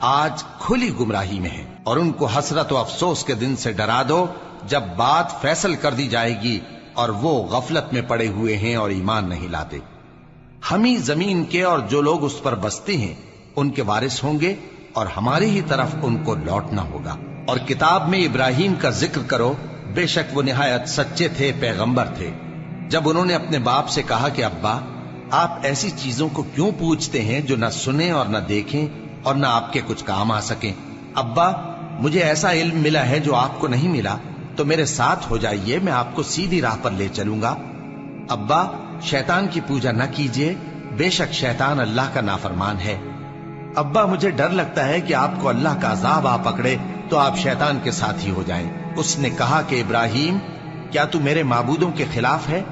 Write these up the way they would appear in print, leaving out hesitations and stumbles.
آج کھلی گمراہی میں ہیں، اور ان کو حسرت و افسوس کے دن سے ڈرا دو جب بات فیصل کر دی جائے گی اور وہ غفلت میں پڑے ہوئے ہیں اور ایمان نہیں لاتے۔ ہم ہی زمین کے اور جو لوگ اس پر بستے ہیں ان کے وارث ہوں گے، اور ہماری ہی طرف ان کو لوٹنا ہوگا۔ اور کتاب میں ابراہیم کا ذکر کرو، بے شک وہ نہایت سچے تھے، پیغمبر تھے۔ جب انہوں نے اپنے باپ سے کہا کہ ابا، آپ ایسی چیزوں کو کیوں پوچھتے ہیں جو نہ سنیں اور نہ دیکھیں اور نہ آپ کے کچھ کام آ سکیں؟ ابا، مجھے ایسا علم ملا ہے جو آپ کو نہیں ملا، تو میرے ساتھ ہو جائیے، میں آپ کو سیدھی راہ پر لے چلوں گا۔ ابا، شیطان کی پوجا نہ کیجیے، بے شک شیطان اللہ کا نافرمان ہے۔ ابا، مجھے ڈر لگتا ہے کہ آپ کو اللہ کا عذاب آ پکڑے تو آپ شیطان کے ساتھ ہی ہو جائیں۔ اس نے کہا کہ ابراہیم، کیا تو میرے معبودوں کے خلاف ہے؟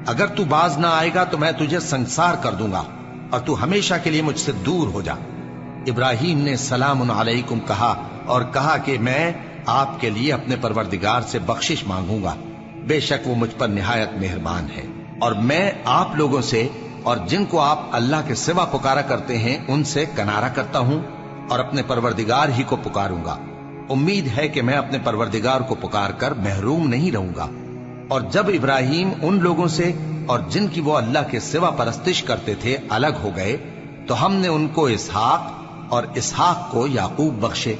اگر تو باز نہ آئے گا تو میں تجھے سنسار کر دوں گا اور تو ہمیشہ کے لیے مجھ سے دور ہو جا۔ ابراہیم نے سلام علیکم کہا اور کہا کہ میں آپ کے لیے اپنے پروردگار سے بخشش مانگوں گا، بے شک وہ مجھ پر نہایت مہربان ہے، اور میں آپ لوگوں سے اور جن کو آپ اللہ کے سوا پکارا کرتے ہیں ان سے کنارہ کرتا ہوں اور اپنے پروردگار ہی کو پکاروں گا۔ امید ہے کہ میں اپنے پروردگار کو پکار کر محروم نہیں رہوں گا۔ اور جب ابراہیم ان لوگوں سے اور جن کی وہ اللہ کے سوا پرستش کرتے تھے الگ ہو گئے تو ہم نے ان کو اسحاق اور اسحاق کو یعقوب بخشے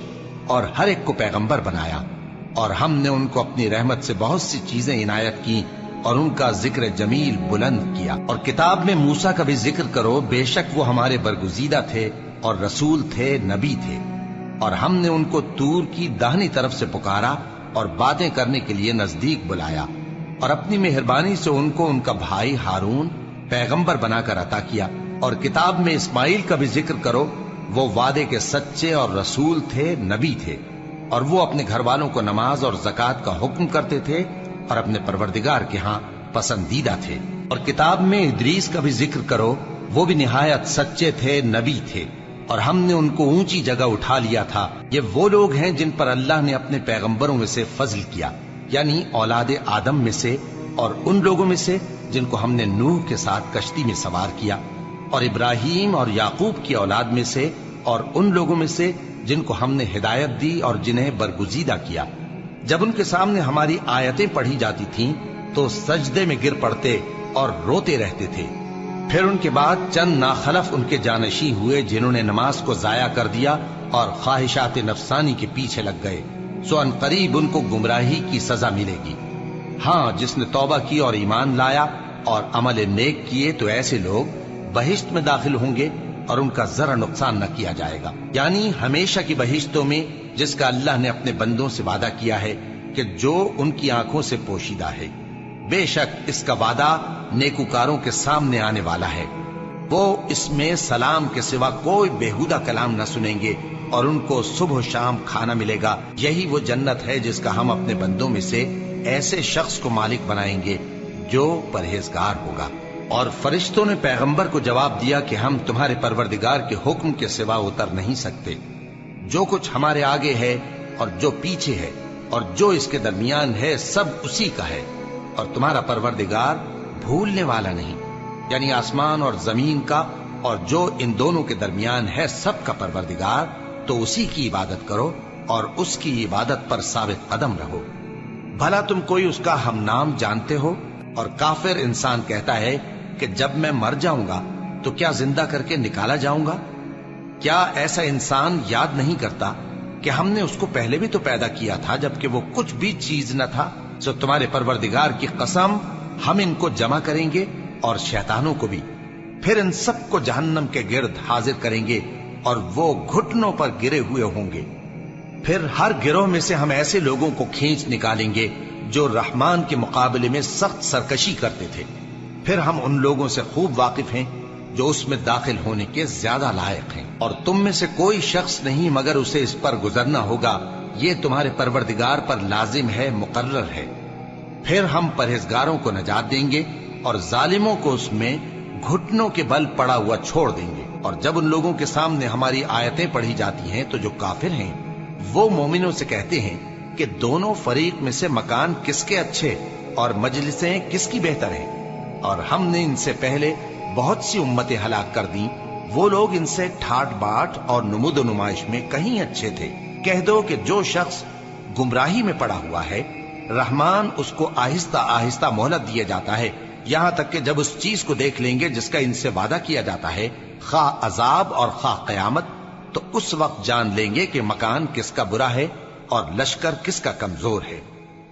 اور ہر ایک کو پیغمبر بنایا، اور ہم نے ان کو اپنی رحمت سے بہت سی چیزیں عنایت کی اور ان کا ذکر جمیل بلند کیا۔ اور کتاب میں موسیٰ کا بھی ذکر کرو، بے شک وہ ہمارے برگزیدہ تھے اور رسول تھے، نبی تھے، اور ہم نے ان کو طور کی داہنی طرف سے پکارا اور باتیں کرنے کے لیے نزدیک بلایا، اور اپنی مہربانی سے ان کو ان کا بھائی ہارون پیغمبر بنا کر عطا کیا۔ اور کتاب میں اسماعیل کا بھی ذکر کرو، وہ وعدے کے سچے اور رسول تھے، نبی تھے، اور وہ اپنے گھر والوں کو نماز اور زکوٰۃ کا حکم کرتے تھے اور اپنے پروردگار کے ہاں پسندیدہ تھے۔ اور کتاب میں ادریس کا بھی ذکر کرو، وہ بھی نہایت سچے تھے، نبی تھے، اور ہم نے ان کو اونچی جگہ اٹھا لیا تھا۔ یہ وہ لوگ ہیں جن پر اللہ نے اپنے پیغمبروں میں سے فضل کیا، یعنی اولاد آدم میں سے، اور ان لوگوں میں سے جن کو ہم نے نوح کے ساتھ کشتی میں سوار کیا، اور ابراہیم اور یعقوب کی اولاد میں سے، اور ان لوگوں میں سے جن کو ہم نے ہدایت دی اور جنہیں برگزیدہ کیا۔ جب ان کے سامنے ہماری آیتیں پڑھی جاتی تھیں تو سجدے میں گر پڑتے اور روتے رہتے تھے۔ پھر ان کے بعد چند ناخلف ان کے جانشین ہوئے جنہوں نے نماز کو ضائع کر دیا اور خواہشات نفسانی کے پیچھے لگ گئے، سو ان قریب ان کو گمراہی کی سزا ملے گی۔ ہاں، جس نے توبہ کی اور ایمان لایا اور عمل نیک کیے تو ایسے لوگ بہشت میں داخل ہوں گے اور ان کا ذرا نقصان نہ کیا جائے گا، یعنی ہمیشہ کی بہشتوں میں، جس کا اللہ نے اپنے بندوں سے وعدہ کیا ہے کہ جو ان کی آنکھوں سے پوشیدہ ہے۔ بے شک اس کا وعدہ نیکوکاروں کے سامنے آنے والا ہے، وہ اس میں سلام کے سوا کوئی بےہودہ کلام نہ سنیں گے، اور ان کو صبح و شام کھانا ملے گا۔ یہی وہ جنت ہے جس کا ہم اپنے بندوں میں سے ایسے شخص کو مالک بنائیں گے جو پرہیزگار ہوگا۔ اور فرشتوں نے پیغمبر کو جواب دیا کہ ہم تمہارے پروردگار کے حکم کے سوا اتر نہیں سکتے۔ جو کچھ ہمارے آگے ہے اور جو پیچھے ہے اور جو اس کے درمیان ہے سب اسی کا ہے، اور تمہارا پروردگار بھولنے والا نہیں، یعنی آسمان اور زمین کا اور جو ان دونوں کے درمیان ہے سب کا پروردگار، تو اسی کی عبادت کرو اور اس کی عبادت پر ثابت قدم رہو۔ بھلا تم کوئی اس کا ہم نام جانتے ہو؟ اور کافر انسان کہتا ہے کہ جب میں مر جاؤں گا تو کیا زندہ کر کے نکالا جاؤں گا؟ کیا ایسا انسان یاد نہیں کرتا کہ ہم نے اس کو پہلے بھی تو پیدا کیا تھا جبکہ وہ کچھ بھی چیز نہ تھا؟ سو تمہارے پروردگار کی قسم، ہم ان کو جمع کریں گے اور شیطانوں کو بھی، پھر ان سب کو جہنم کے گرد حاضر کریں گے اور وہ گھٹنوں پر گرے ہوئے ہوں گے۔ پھر ہر گروہ میں سے ہم ایسے لوگوں کو کھینچ نکالیں گے جو رحمان کے مقابلے میں سخت سرکشی کرتے تھے۔ پھر ہم ان لوگوں سے خوب واقف ہیں جو اس میں داخل ہونے کے زیادہ لائق ہیں، اور تم میں سے کوئی شخص نہیں مگر اسے اس پر گزرنا ہوگا، یہ تمہارے پروردگار پر لازم ہے، مقرر ہے۔ پھر ہم پرہیزگاروں کو نجات دیں گے اور ظالموں کو اس میں گھٹنوں کے بل پڑا ہوا چھوڑ دیں گے۔ اور جب ان لوگوں کے سامنے ہماری آیتیں پڑھی جاتی ہیں تو جو کافر ہیں وہ مومنوں سے کہتے ہیں کہ دونوں فریق میں سے مکان کس کے اچھے اور مجلسیں کس کی بہتر ہیں، اور ہم نے ان سے پہلے بہت سی امتیں ہلاک کر دیں، وہ لوگ ان سے ٹھاٹ باٹ اور نمود و نمائش میں کہیں اچھے تھے۔ کہہ دو کہ جو شخص گمراہی میں پڑا ہوا ہے، رحمان اس کو آہستہ آہستہ مہلت دیا جاتا ہے، یہاں تک کہ جب اس چیز کو دیکھ لیں گے جس کا ان سے وعدہ کیا جاتا ہے، خواہ عذاب اور خواہ قیامت، تو اس وقت جان لیں گے کہ مکان کس کا برا ہے اور لشکر کس کا کمزور ہے۔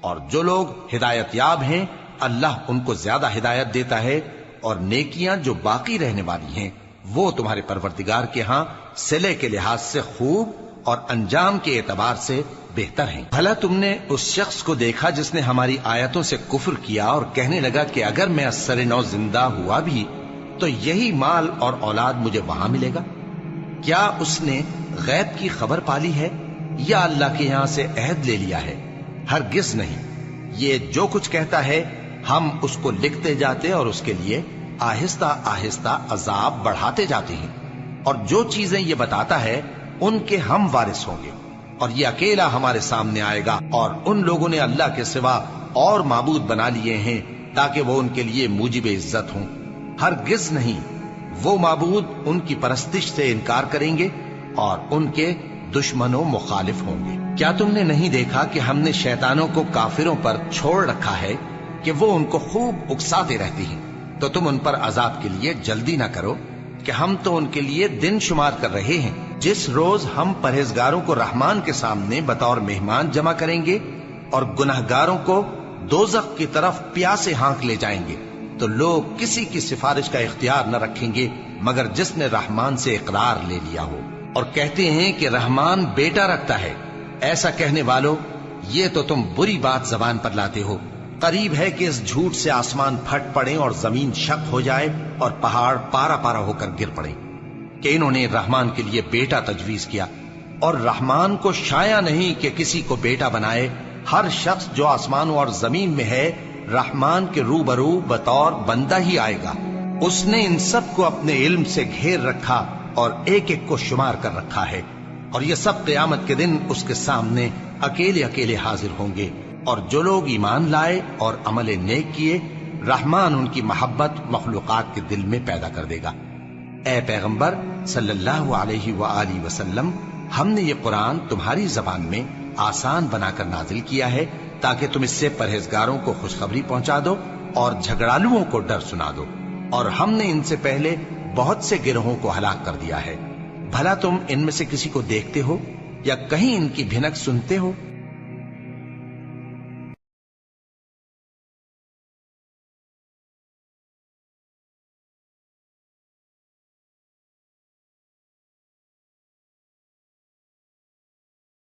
اور جو لوگ ہدایت یاب ہیں، اللہ ان کو زیادہ ہدایت دیتا ہے، اور نیکیاں جو باقی رہنے والی ہیں وہ تمہارے پروردگار کے ہاں صلے کے لحاظ سے خوب اور انجام کے اعتبار سے بہتر ہیں۔ بھلا تم نے اس شخص کو دیکھا جس نے ہماری آیتوں سے کفر کیا اور کہنے لگا کہ اگر میں اثر نو زندہ ہوا بھی تو یہی مال اور اولاد مجھے وہاں ملے گا؟ کیا اس نے غیب کی خبر پالی ہے یا اللہ کے یہاں سے عہد لے لیا ہے؟ ہرگز نہیں، یہ جو کچھ کہتا ہے ہم اس کو لکھتے جاتے اور اس کے لیے آہستہ آہستہ عذاب بڑھاتے جاتے ہیں، اور جو چیزیں یہ بتاتا ہے ان کے ہم وارث ہوں گے، اور یہ اکیلا ہمارے سامنے آئے گا۔ اور ان لوگوں نے اللہ کے سوا اور معبود بنا لیے ہیں تاکہ وہ ان کے لیے موجب عزت ہوں۔ ہرگز نہیں، وہ معبود ان کی پرستش سے انکار کریں گے اور ان کے دشمن و مخالف ہوں گے۔ کیا تم نے نہیں دیکھا کہ ہم نے شیطانوں کو کافروں پر چھوڑ رکھا ہے کہ وہ ان کو خوب اکساتے رہتی ہیں؟ تو تم ان پر عذاب کے لیے جلدی نہ کرو کہ ہم تو ان کے لیے دن شمار کر رہے ہیں۔ جس روز ہم پرہیزگاروں کو رحمان کے سامنے بطور مہمان جمع کریں گے اور گناہگاروں کو دوزخ کی طرف پیاسے ہانک لے جائیں گے، تو لوگ کسی کی سفارش کا اختیار نہ رکھیں گے مگر جس نے رحمان سے اقرار لے لیا ہو، اور کہتے ہیں کہ رحمان بیٹا رکھتا ہے۔ ایسا کہنے والوں، یہ تو تم بری بات زبان پر لاتے ہو۔ قریب ہے کہ اس جھوٹ سے آسمان پھٹ پڑے اور زمین شق ہو جائے اور پہاڑ پارا پارا ہو کر گر پڑے کہ انہوں نے رحمان کے لیے بیٹا تجویز کیا، اور رحمان کو شایع نہیں کہ کسی کو بیٹا بنائے۔ ہر شخص جو آسمانوں اور زمین میں ہے رحمان کے روبرو بطور بندہ ہی آئے گا۔ اس نے ان سب کو اپنے علم سے گھیر رکھا اور ایک ایک کو شمار کر رکھا ہے، اور یہ سب قیامت کے دن اس کے سامنے اکیلے اکیلے حاضر ہوں گے۔ اور جو لوگ ایمان لائے اور عمل نیک کیے، رحمان ان کی محبت مخلوقات کے دل میں پیدا کر دے گا۔ اے پیغمبر صلی اللہ علیہ وآلہ وسلم، ہم نے یہ قرآن تمہاری زبان میں آسان بنا کر نازل کیا ہے تاکہ تم اس سے پرہیزگاروں کو خوشخبری پہنچا دو اور جھگڑالوؤں کو ڈر سنا دو، اور ہم نے ان سے پہلے بہت سے گروہوں کو ہلاک کر دیا ہے۔ بھلا تم ان میں سے کسی کو دیکھتے ہو یا کہیں ان کی بھنک سنتے ہو؟